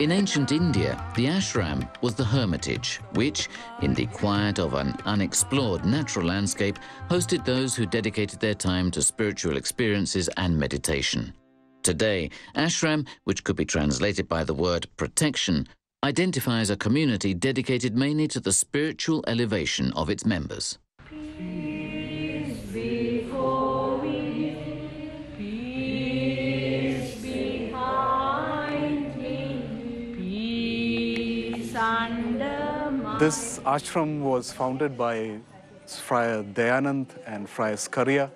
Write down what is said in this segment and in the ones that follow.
In ancient India, the ashram was the hermitage, which, in the quiet of an unexplored natural landscape, hosted those who dedicated their time to spiritual experiences and meditation. Today, ashram, which could be translated by the word protection, identifies a community dedicated mainly to the spiritual elevation of its members. This ashram was founded by Friar Dayanand and Friar Skaria,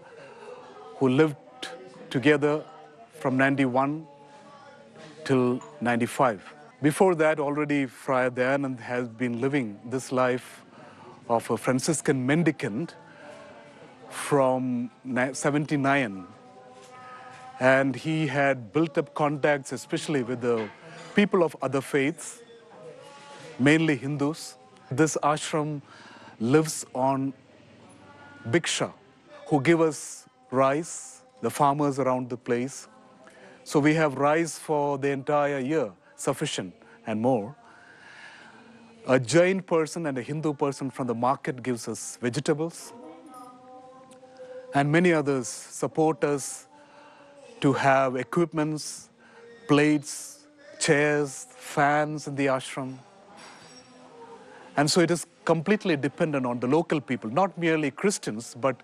who lived together from 91 till 95. Before that, already Friar Dayanand has been living this life of a Franciscan mendicant from 79. And he had built up contacts, especially with the people of other faiths, mainly Hindus. This ashram lives on bhiksha, who give us rice, the farmers around the place. So we have rice for the entire year, sufficient and more. A Jain person and a Hindu person from the market gives us vegetables. And many others support us to have equipments, plates, chairs, fans in the ashram. And so it is completely dependent on the local people, not merely Christians, but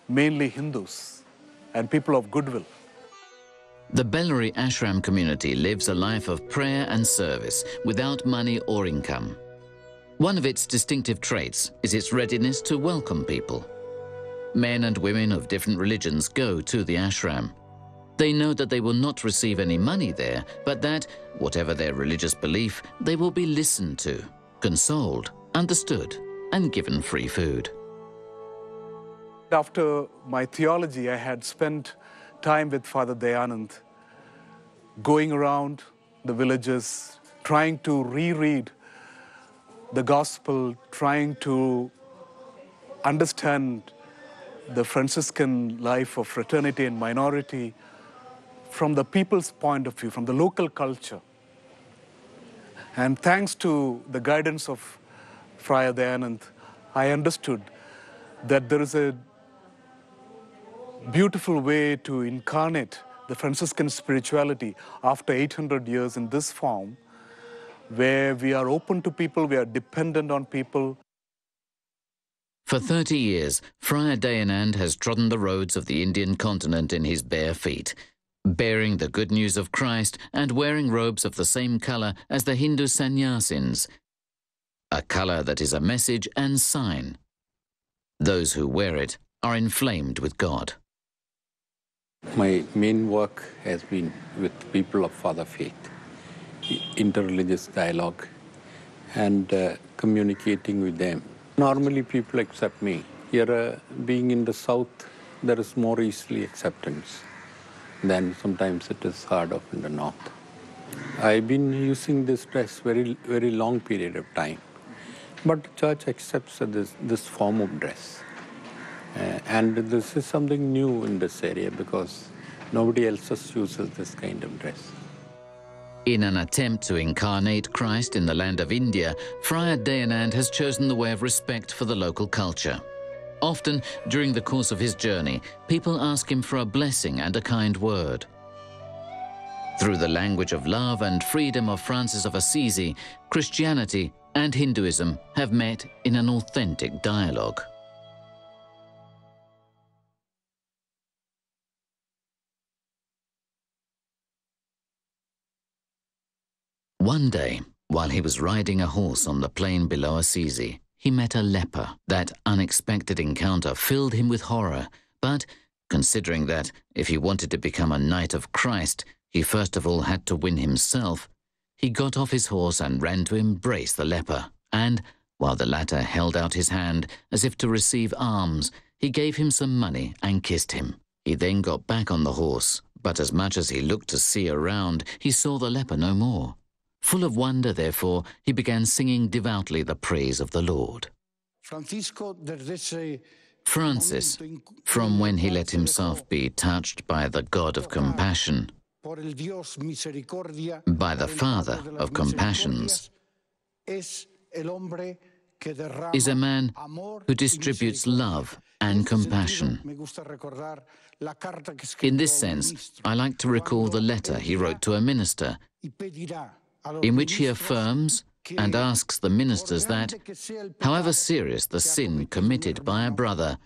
mainly Hindus and people of goodwill. The Bellary ashram community lives a life of prayer and service without money or income. One of its distinctive traits is its readiness to welcome people. Men and women of different religions go to the ashram. They know that they will not receive any money there, but that, whatever their religious belief, they will be listened to, consoled, understood, and given free food. After my theology, I had spent time with Father Dayanand, going around the villages, trying to reread the gospel, trying to understand the Franciscan life of fraternity and minority from the people's point of view, from the local culture. And thanks to the guidance of Friar Dayanand, I understood that there is a beautiful way to incarnate the Franciscan spirituality after 800 years in this form, where we are open to people, we are dependent on people. For 30 years, Friar Dayanand has trodden the roads of the Indian continent in his bare feet, bearing the good news of Christ and wearing robes of the same color as the Hindu sannyasins, a color that is a message and sign. Those who wear it are inflamed with God. My main work has been with people of other faith, interreligious dialogue, and communicating with them. Normally people accept me. Here, being in the south, there is more easily acceptance than sometimes it is hard of in the north. I've been using this dress very long period of time, but the church accepts this form of dress. And this is something new in this area because nobody else uses this kind of dress. In an attempt to incarnate Christ in the land of India, Friar Dayanand has chosen the way of respect for the local culture. Often, during the course of his journey, people ask him for a blessing and a kind word. Through the language of love and freedom of Francis of Assisi, Christianity and Hinduism have met in an authentic dialogue. One day, while he was riding a horse on the plain below Assisi, he met a leper. That unexpected encounter filled him with horror, but considering that if he wanted to become a knight of Christ, he first of all had to win himself, he got off his horse and ran to embrace the leper, and, while the latter held out his hand as if to receive alms, he gave him some money and kissed him. He then got back on the horse, but as much as he looked to see around, he saw the leper no more. Full of wonder, therefore, he began singing devoutly the praise of the Lord. Francis, from when he let himself be touched by the God of compassion, by the Father of compassions, is a man who distributes love and compassion. In this sense, I like to recall the letter he wrote to a minister, in which he affirms and asks the ministers that, however serious the sin committed by a brother,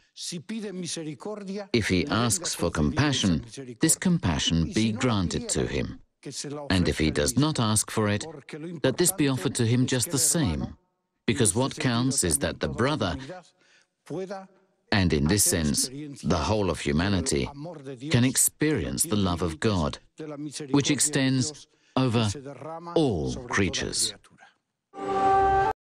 if he asks for compassion, this compassion be granted to him. And if he does not ask for it, that this be offered to him just the same, because what counts is that the brother, and in this sense, the whole of humanity, can experience the love of God, which extends over all creatures.